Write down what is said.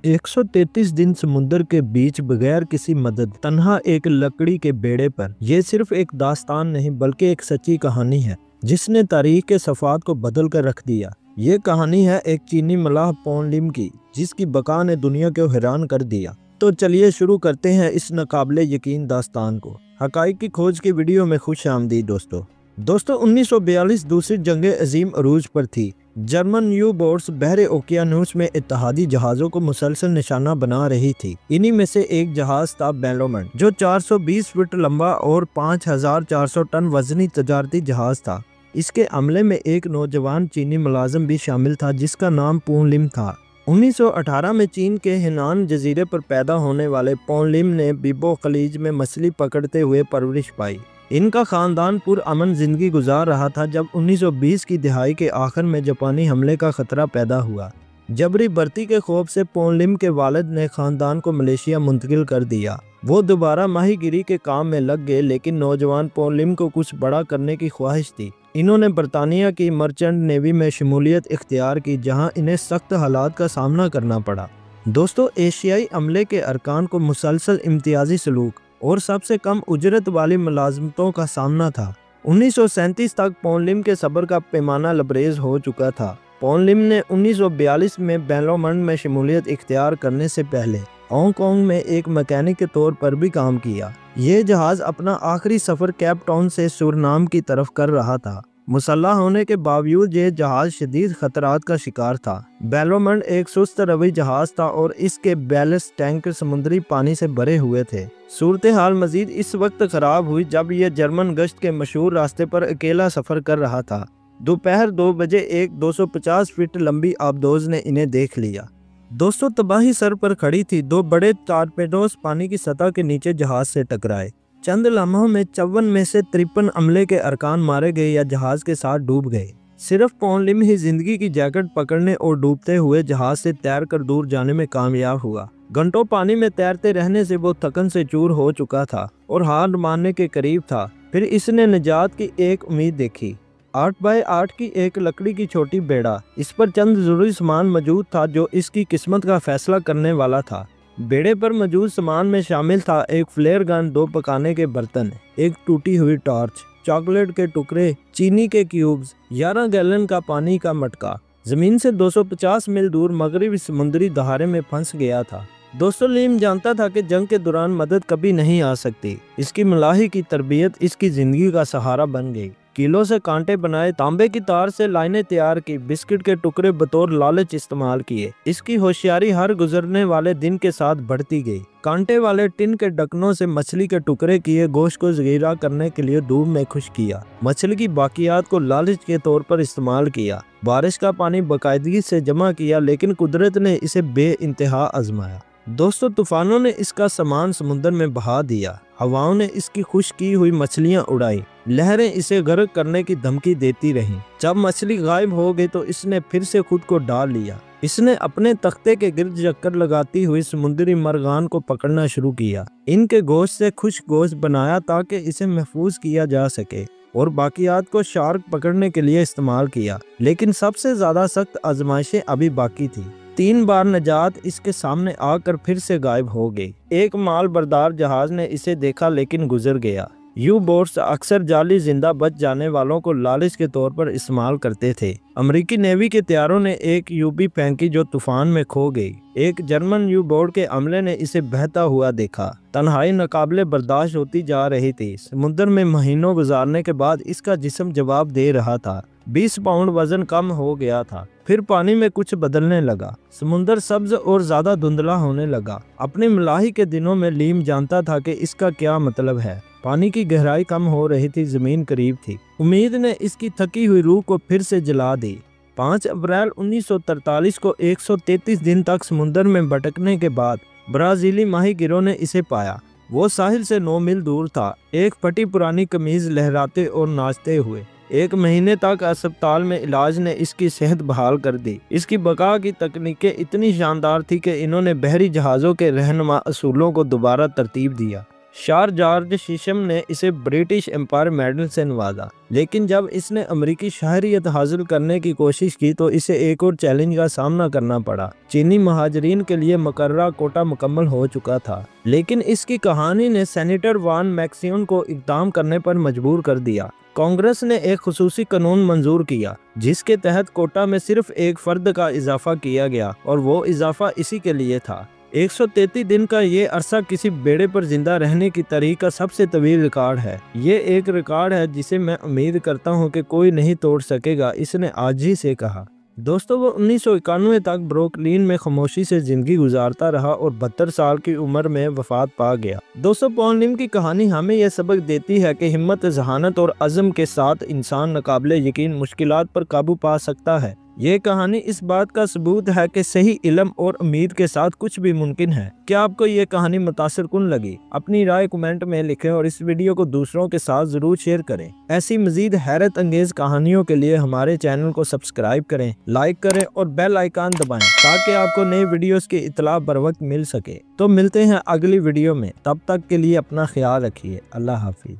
133 दिन समुद्र के बीच बगैर किसी मदद, तन्हा एक लकड़ी के बेड़े पर। यह सिर्फ एक दास्तान नहीं बल्कि एक सच्ची कहानी है जिसने तारीख के सफ़ात को बदल कर रख दिया। ये कहानी है एक चीनी मलाह पॉन लिम की, जिसकी बका ने दुनिया को हैरान कर दिया। तो चलिए शुरू करते हैं इस नाकाबिले यकीन दास्तान को। हकाइक की खोज की वीडियो में खुश आमदीद दोस्तों। 1942 दूसरी जंग अजीम अरूज पर थी। जर्मन यू बोट्स बहरे ओकियानूस में इत्तेहादी जहाज़ों को मुसलसल निशाना बना रही थी। इन्हीं में से एक जहाज़ था बेलोमंड, जो 420 फुट लंबा और 5400 टन वजनी तजारती जहाज़ था। इसके अमले में एक नौजवान चीनी मुलाजिम भी शामिल था जिसका नाम पॉन लिम था। 1918 में चीन के हेनान जजीरे पर पैदा होने वाले पॉन लिम ने बिबो खलीज में मछली पकड़ते हुए परवरिश पाई। इनका खानदान पुरअमन जिंदगी गुजार रहा था जब 1920 की दिहाई के आखिर में जापानी हमले का खतरा पैदा हुआ। जबरी भर्ती के खौफ से पॉन लिम के वालिद ने खानदान को मलेशिया मुंतकिल कर दिया। वो दोबारा माहीगिरी के काम में लग गए, लेकिन नौजवान पॉन लिम को कुछ बड़ा करने की ख्वाहिश थी। इन्होंने बरतानिया की मर्चेंट नेवी में शमूलियत इख्तियार की, जहां इन्हें सख्त हालात का सामना करना पड़ा। दोस्तों, एशियाई अमले के अरकान को मुसलसल इम्तियाजी सलूक और सबसे कम उजरत वाली मुलाजमतों का सामना था। 1937 तक पॉन लिम के सब्र का पैमाना लबरेज हो चुका था। पॉन लिम ने 1942 में बेलोमंड में शमूलियत इख्तियार करने से पहले हांगकांग में एक मैकेनिक के तौर पर भी काम किया। ये जहाज़ अपना आखिरी सफ़र केप टाउन से सुरनाम की तरफ कर रहा था। मुसल्लह होने के बावजूद ये जहाज़ शदीद खतरात का शिकार था। बेलोमंड एक सुस्त रवि जहाज़ था और इसके बैलेस्ट टैंक समुद्री पानी से भरे हुए थे। सूरत हाल मजीद इस वक्त खराब हुई जब यह जर्मन गश्त के मशहूर रास्ते पर अकेला सफ़र कर रहा था। दोपहर 2 बजे एक 250 फीट लंबी आबदोज ने इन्हें देख लिया। दोस्तों, तबाही सर पर खड़ी थी। 2 बड़े टॉरपेडोज पानी की सतह के नीचे जहाज़ से टकराए। चंद लम्हों में 54 में से 53 अमले के अरकान मारे गए या जहाज के साथ डूब गए। सिर्फ पॉन लिम ही जिंदगी की जैकेट पकड़ने और डूबते हुए जहाज से तैरकर दूर जाने में कामयाब हुआ। घंटों पानी में तैरते रहने से वो थकन से चूर हो चुका था और हार मारने के करीब था। फिर इसने निजात की एक उम्मीद देखी। 8 बाय 8 की एक लकड़ी की छोटी बेड़ा। इस पर चंद जरूरी सामान मौजूद था जो इसकी किस्मत का फैसला करने वाला था। बेड़े पर मौजूद सामान में शामिल था एक फ्लेयर गन, 2 पकाने के बर्तन, एक टूटी हुई टॉर्च, चॉकलेट के टुकड़े, चीनी के क्यूब्स, 11 गैलन का पानी का मटका। जमीन से 250 मील दूर मगरबी समुद्री दहारे में फंस गया था। दोस्तों, लिम जानता था कि जंग के दौरान मदद कभी नहीं आ सकती। इसकी मलाही की तरबियत इसकी जिंदगी का सहारा बन गई। कीलों से कांटे बनाए, तांबे की तार से लाइनें तैयार की, बिस्किट के टुकड़े बतौर लालच इस्तेमाल किए। इसकी होशियारी हर गुजरने वाले दिन के साथ बढ़ती गई। कांटे वाले टिन के ढक्कनों से मछली के टुकड़े किए, गोश्त को ज़गीरा करने के लिए धूप में खुश किया। मछली की बाकियात को लालच के तौर पर इस्तेमाल किया। बारिश का पानी बाकायदगी से जमा किया, लेकिन कुदरत ने इसे बेइंतहा आजमाया। दोस्तों, तूफानों ने इसका सामान समुद्र में बहा दिया। हवाओं ने इसकी खुश की हुई मछलियां उड़ाई। लहरें इसे गर्क करने की धमकी देती रहीं। जब मछली गायब हो गई तो इसने फिर से खुद को डाल लिया। इसने अपने तख्ते के गिर्द चक्कर लगाती हुई समुद्री मरगान को पकड़ना शुरू किया। इनके गोश्त से खुश गोश्त बनाया ताकि इसे महफूज किया जा सके और बाकियात को शार्क पकड़ने के लिए इस्तेमाल किया। लेकिन सबसे ज्यादा सख्त आजमाइशें अभी बाकी थी। 3 बार निजात इसके सामने आकर फिर से गायब हो गई। एक माल बरदार जहाज ने इसे देखा लेकिन गुजर गया। यू बोट्स अक्सर जाली जिंदा बच जाने वालों को लालच के तौर पर इस्तेमाल करते थे। अमेरिकी नेवी के तैयारों ने एक यूबी फेंकी जो तूफान में खो गई। एक जर्मन यू बोट के अमले ने इसे बहता हुआ देखा। तन्हाई नाकाबिले बर्दाश्त होती जा रही थी। समुद्र में महीनों गुजारने के बाद इसका जिस्म जवाब दे रहा था। 20 पाउंड वजन कम हो गया था। फिर पानी में कुछ बदलने लगा। समुद्र सब्ज और ज्यादा धुंधला होने लगा। अपनी मलाही के दिनों में लिम जानता था कि इसका क्या मतलब है। पानी की गहराई कम हो रही थी, जमीन करीब थी। उम्मीद ने इसकी थकी हुई रूह को फिर से जला दी। 5 अप्रैल 1943 को 133 दिन तक समुद्र में भटकने के बाद ब्राजीली माहीगिरों ने इसे पाया। वो साहिल से 9 मील दूर था, एक फटी पुरानी कमीज लहराते और नाचते हुए। 1 महीने तक अस्पताल में इलाज ने इसकी सेहत बहाल कर दी। इसकी बका की तकनीकें इतनी शानदार थी कि इन्होंने बहरी जहाज़ों के रहनुमा असूलों को दोबारा तरतीब दिया। शार जॉर्ज शीशम ने इसे ब्रिटिश एम्पायर मेडल से नवाजा, लेकिन जब इसने अमेरिकी शहरियत हासिल करने की कोशिश की तो इसे एक और चैलेंज का सामना करना पड़ा। चीनी महाजरीन के लिए मुकर्ररा कोटा मुकम्मल हो चुका था, लेकिन इसकी कहानी ने सेनेटर वान मैक्सियन को इक़दाम करने पर मजबूर कर दिया। कांग्रेस ने एक खुसूसी कानून मंजूर किया जिसके तहत कोटा में सिर्फ एक फर्द का इजाफा किया गया, और वो इजाफा इसी के लिए था। 133 दिन का ये अरसा किसी बेड़े पर जिंदा रहने की तारीख का सबसे तवील रिकॉर्ड है। ये एक रिकॉर्ड है जिसे मैं उम्मीद करता हूँ कि कोई नहीं तोड़ सकेगा, इसने आज ही से कहा। दोस्तों, वो 1991 तक ब्रुकलिन में खामोशी से जिंदगी गुजारता रहा और 72 साल की उम्र में वफात पा गया। दोस्तों, पॉल निम की कहानी हमें यह सबक देती है कि हिम्मत, ज़हानत और अज़्म के साथ इंसान नाकाबिले यकीन मुश्किलात पर काबू पा सकता है। ये कहानी इस बात का सबूत है कि सही इल्म और उम्मीद के साथ कुछ भी मुमकिन है। क्या आपको ये कहानी मुतासिरकुन लगी? अपनी राय कमेंट में लिखें और इस वीडियो को दूसरों के साथ जरूर शेयर करें। ऐसी मजीद हैरत अंगेज कहानियों के लिए हमारे चैनल को सब्सक्राइब करें, लाइक करें और बेल आइकन दबाएं ताकि आपको नए वीडियोस की इत्तला बर वक्त मिल सके। तो मिलते हैं अगली वीडियो में, तब तक के लिए अपना ख्याल रखिए। अल्लाह हाफिज।